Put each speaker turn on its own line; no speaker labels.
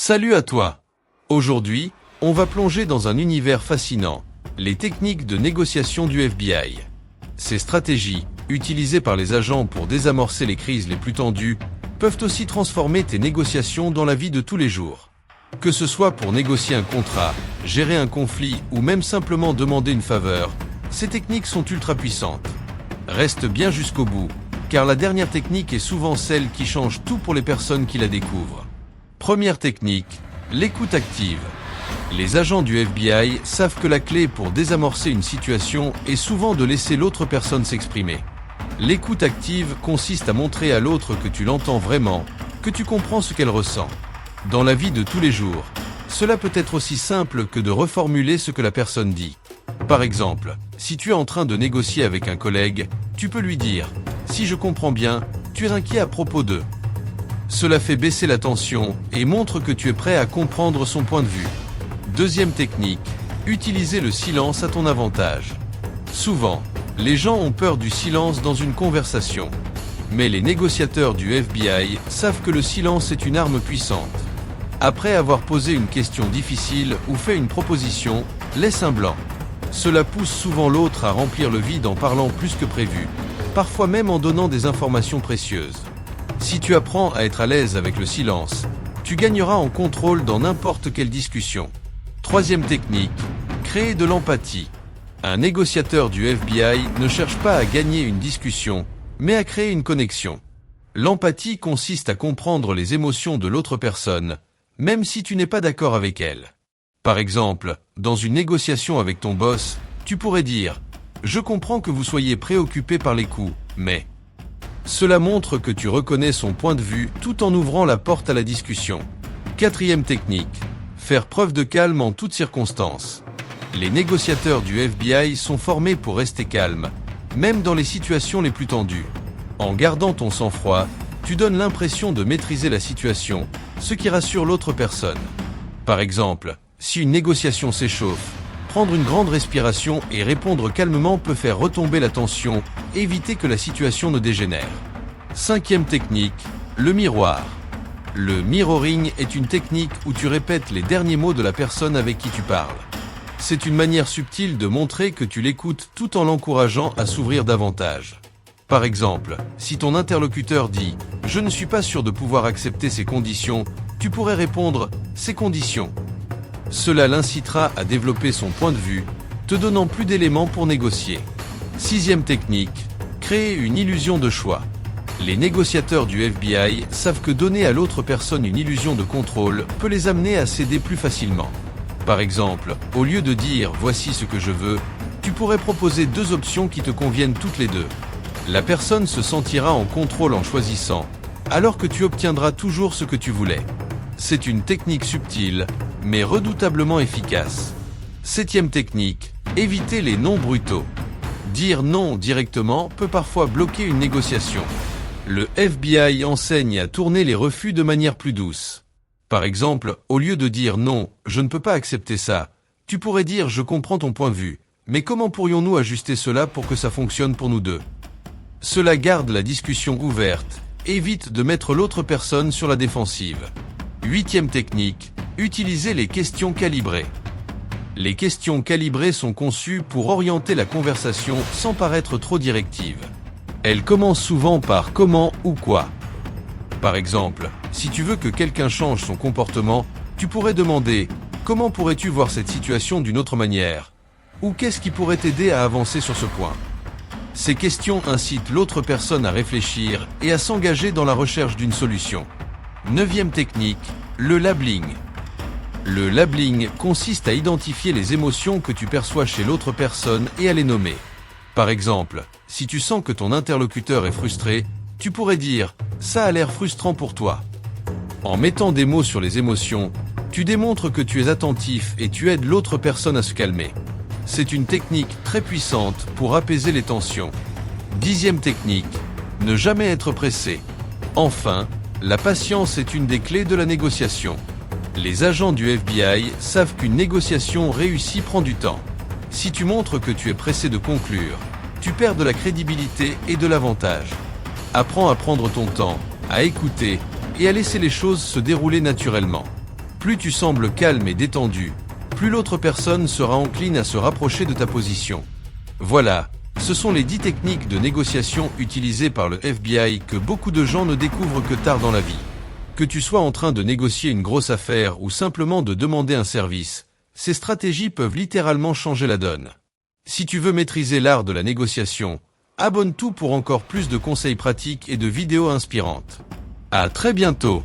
Salut à toi! Aujourd'hui, on va plonger dans un univers fascinant, les techniques de négociation du FBI. Ces stratégies, utilisées par les agents pour désamorcer les crises les plus tendues, peuvent aussi transformer tes négociations dans la vie de tous les jours. Que ce soit pour négocier un contrat, gérer un conflit ou même simplement demander une faveur, ces techniques sont ultra puissantes. Reste bien jusqu'au bout, car la dernière technique est souvent celle qui change tout pour les personnes qui la découvrent. Première technique, l'écoute active. Les agents du FBI savent que la clé pour désamorcer une situation est souvent de laisser l'autre personne s'exprimer. L'écoute active consiste à montrer à l'autre que tu l'entends vraiment, que tu comprends ce qu'elle ressent. Dans la vie de tous les jours, cela peut être aussi simple que de reformuler ce que la personne dit. Par exemple, si tu es en train de négocier avec un collègue, tu peux lui dire « Si je comprends bien, tu es inquiet à propos de… ». Cela fait baisser la tension et montre que tu es prêt à comprendre son point de vue. Deuxième technique, utiliser le silence à ton avantage. Souvent, les gens ont peur du silence dans une conversation. Mais les négociateurs du FBI savent que le silence est une arme puissante. Après avoir posé une question difficile ou fait une proposition, laisse un blanc. Cela pousse souvent l'autre à remplir le vide en parlant plus que prévu, parfois même en donnant des informations précieuses. Si tu apprends à être à l'aise avec le silence, tu gagneras en contrôle dans n'importe quelle discussion. Troisième technique, créer de l'empathie. Un négociateur du FBI ne cherche pas à gagner une discussion, mais à créer une connexion. L'empathie consiste à comprendre les émotions de l'autre personne, même si tu n'es pas d'accord avec elle. Par exemple, dans une négociation avec ton boss, tu pourrais dire « Je comprends que vous soyez préoccupé par les coûts, mais… » Cela montre que tu reconnais son point de vue tout en ouvrant la porte à la discussion. Quatrième technique, faire preuve de calme en toutes circonstances. Les négociateurs du FBI sont formés pour rester calmes, même dans les situations les plus tendues. En gardant ton sang-froid, tu donnes l'impression de maîtriser la situation, ce qui rassure l'autre personne. Par exemple, si une négociation s'échauffe, prendre une grande respiration et répondre calmement peut faire retomber la tension, éviter que la situation ne dégénère. Cinquième technique, le miroir. Le mirroring est une technique où tu répètes les derniers mots de la personne avec qui tu parles. C'est une manière subtile de montrer que tu l'écoutes tout en l'encourageant à s'ouvrir davantage. Par exemple, si ton interlocuteur dit « Je ne suis pas sûr de pouvoir accepter ces conditions », tu pourrais répondre « Ces conditions ». Cela l'incitera à développer son point de vue, te donnant plus d'éléments pour négocier. Sixième technique, créer une illusion de choix. Les négociateurs du FBI savent que donner à l'autre personne une illusion de contrôle peut les amener à céder plus facilement. Par exemple, au lieu de dire « voici ce que je veux », tu pourrais proposer deux options qui te conviennent toutes les deux. La personne se sentira en contrôle en choisissant, alors que tu obtiendras toujours ce que tu voulais. C'est une technique subtile, mais redoutablement efficace. Septième technique, éviter les non brutaux. Dire non directement peut parfois bloquer une négociation. Le FBI enseigne à tourner les refus de manière plus douce. Par exemple, au lieu de dire non, je ne peux pas accepter ça, tu pourrais dire je comprends ton point de vue, mais comment pourrions-nous ajuster cela pour que ça fonctionne pour nous deux? Cela garde la discussion ouverte, évite de mettre l'autre personne sur la défensive. Huitième technique, utiliser les questions calibrées. Les questions calibrées sont conçues pour orienter la conversation sans paraître trop directives. Elles commencent souvent par comment ou quoi. Par exemple, si tu veux que quelqu'un change son comportement, tu pourrais demander « Comment pourrais-tu voir cette situation d'une autre manière ?» ou « Qu'est-ce qui pourrait t'aider à avancer sur ce point ?» Ces questions incitent l'autre personne à réfléchir et à s'engager dans la recherche d'une solution. Neuvième technique, le labeling. Le labeling consiste à identifier les émotions que tu perçois chez l'autre personne et à les nommer. Par exemple, si tu sens que ton interlocuteur est frustré, tu pourrais dire « ça a l'air frustrant pour toi ». En mettant des mots sur les émotions, tu démontres que tu es attentif et tu aides l'autre personne à se calmer. C'est une technique très puissante pour apaiser les tensions. Dixième technique, ne jamais être pressé. Enfin, la patience est une des clés de la négociation. Les agents du FBI savent qu'une négociation réussie prend du temps. Si tu montres que tu es pressé de conclure, tu perds de la crédibilité et de l'avantage. Apprends à prendre ton temps, à écouter et à laisser les choses se dérouler naturellement. Plus tu sembles calme et détendu, plus l'autre personne sera encline à se rapprocher de ta position. Voilà, ce sont les 10 techniques de négociation utilisées par le FBI que beaucoup de gens ne découvrent que tard dans la vie. Que tu sois en train de négocier une grosse affaire ou simplement de demander un service, ces stratégies peuvent littéralement changer la donne. Si tu veux maîtriser l'art de la négociation, abonne-toi pour encore plus de conseils pratiques et de vidéos inspirantes. À très bientôt!